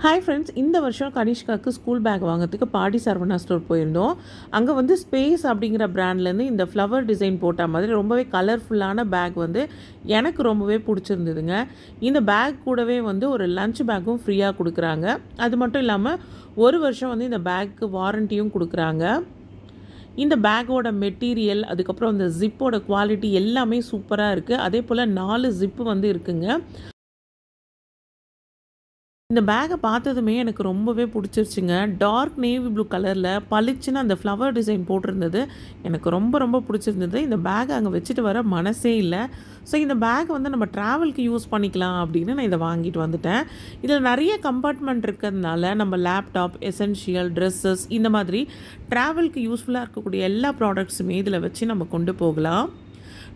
Hi friends, இந்த வருஷம் கனிஷ்காவுக்கு school bag வாங்கிறதுக்கு பாடி சரவணா ஸ்டோர் போயிருந்தோம். அங்கே வந்து ஸ்பேஸ் அப்படிங்கிற பிராண்ட்லேருந்து இந்த ஃப்ளவர் டிசைன் போட்ட மாதிரி ரொம்பவே கலர்ஃபுல்லான பேக் வந்து எனக்கு ரொம்பவே பிடிச்சிருந்ததுங்க. இந்த பேக் கூடவே வந்து ஒரு லஞ்ச் பேக்கும் ஃப்ரீயாக கொடுக்குறாங்க. அது மட்டும் இல்லாமல் ஒரு வருஷம் வந்து இந்த பேக்கு வாரண்டியும் கொடுக்குறாங்க. இந்த பேக்கோட மெட்டீரியல், அதுக்கப்புறம் இந்த ஜிப்போட குவாலிட்டி எல்லாமே சூப்பராக இருக்குது. அதே போல் 4 ஜிப்பு வந்து இருக்குங்க. இந்த பேக்கை பார்த்ததுமே எனக்கு ரொம்பவே பிடிச்சிருச்சுங்க. டார்க் நேவி ப்ளூ கலரில் பளிச்சுன்னு அந்த ஃப்ளவர் டிசைன் போட்டிருந்தது. எனக்கு ரொம்ப ரொம்ப பிடிச்சிருந்தது. இந்த பேக்கை அங்கே வச்சுட்டு வர மனசே இல்லை. ஸோ இந்த பேக் வந்து நம்ம ட்ராவலுக்கு யூஸ் பண்ணிக்கலாம் அப்படின்னு நான் இதை வாங்கிட்டு வந்துட்டேன். இதில் நிறைய கம்பார்ட்மெண்ட் இருக்கிறதுனால நம்ம லேப்டாப், எசென்ஷியல், ட்ரெஸ்ஸஸ் இந்த மாதிரி ட்ராவலுக்கு யூஸ்ஃபுல்லாக இருக்கக்கூடிய எல்லா ப்ராடக்ட்ஸுமே இதில் வச்சு நம்ம கொண்டு போகலாம்.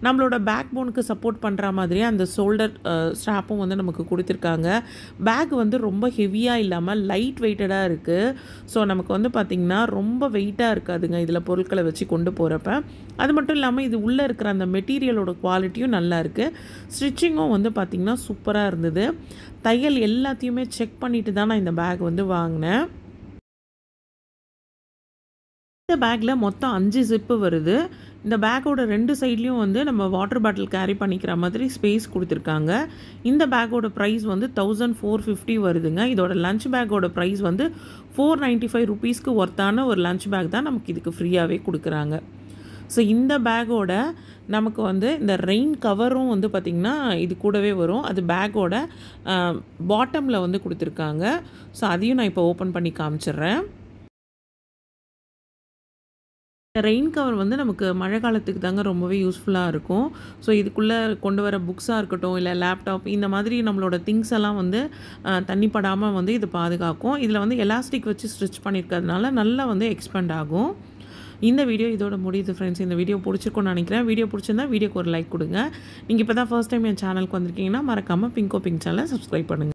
நம்மளோட பேக் போனுக்கு சப்போர்ட் பண்ணுற மாதிரியே அந்த ஷோல்டர் ஸ்ட்ராப்பும் வந்து நமக்கு கொடுத்துருக்காங்க. பேக் வந்து ரொம்ப ஹெவியாக இல்லாமல் லைட் வெயிட்டடாக இருக்குது. ஸோ நமக்கு வந்து பார்த்திங்கன்னா ரொம்ப வெயிட்டாக இருக்காதுங்க இதில் பொருட்களை வச்சு கொண்டு போகிறப்ப. அது மட்டும் இல்லாமல் இது உள்ளே இருக்கிற அந்த மெட்டீரியலோட குவாலிட்டியும் நல்லா இருக்குது. ஸ்டிச்சிங்கும் வந்து பார்த்திங்கன்னா சூப்பராக இருந்தது. தையல் எல்லாத்தையுமே செக் பண்ணிட்டு தான் நான் இந்த பேக் வந்து வாங்கினேன். இந்த பேக்கில் மொத்தம் 5 ஜிப்பு வருது. இந்த பேக்கோட 2 சைட்லேயும் வந்து நம்ம வாட்டர் பாட்டில் கேரி பண்ணிக்கிற மாதிரி ஸ்பேஸ் கொடுத்துருக்காங்க. இந்த பேக்கோட ப்ரைஸ் வந்து 1450 வருதுங்க. இதோட லஞ்ச் பேக்கோட ப்ரைஸ் வந்து 495 ருபீஸ்க்கு ஒர்த்தான ஒரு லஞ்ச் பேக் தான் நமக்கு இதுக்கு ஃப்ரீயாகவே கொடுக்குறாங்க. ஸோ இந்த பேக்கோட நமக்கு வந்து இந்த ரெயின் கவரும் வந்து பார்த்திங்கன்னா இது கூடவே வரும். அது பேக்கோட பாட்டமில் வந்து கொடுத்துருக்காங்க. ஸோ அதையும் நான் இப்போ ஓப்பன் பண்ணி காமிச்சிடுறேன். ரெயின் கவர் வந்து நமக்கு மழை காலத்துக்கு தாங்க ரொம்பவே யூஸ்ஃபுல்லாக இருக்கும். ஸோ இதுக்குள்ளே கொண்டு வர புக்ஸாக இருக்கட்டும், இல்லை லேப்டாப், இந்த மாதிரி நம்மளோட திங்ஸ் எல்லாம் வந்து தண்ணி படாமல் வந்து இது பாதுகாக்கும். இதில் வந்து எலாஸ்டிக் வச்சு ஸ்டிச் பண்ணியிருக்கிறதுனால நல்லா வந்து எக்ஸ்பேண்ட் ஆகும். இந்த வீடியோ இதோட முடியுது ஃப்ரெண்ட்ஸ். இந்த வீடியோ பிடிச்சிருக்கும்னு நினைக்கிறேன். வீடியோ பிடிச்சிருந்தா வீடியோக்கு ஒரு லைக் கொடுங்க. நீங்கள் இப்போ தான் ஃபர்ஸ்ட் டைம் என் சேனலுக்கு வந்திருக்கீங்கன்னா மறக்காமல் பிங்கோ பிங்க் சேனலை சப்ஸ்கிரைப் பண்ணுங்கள்.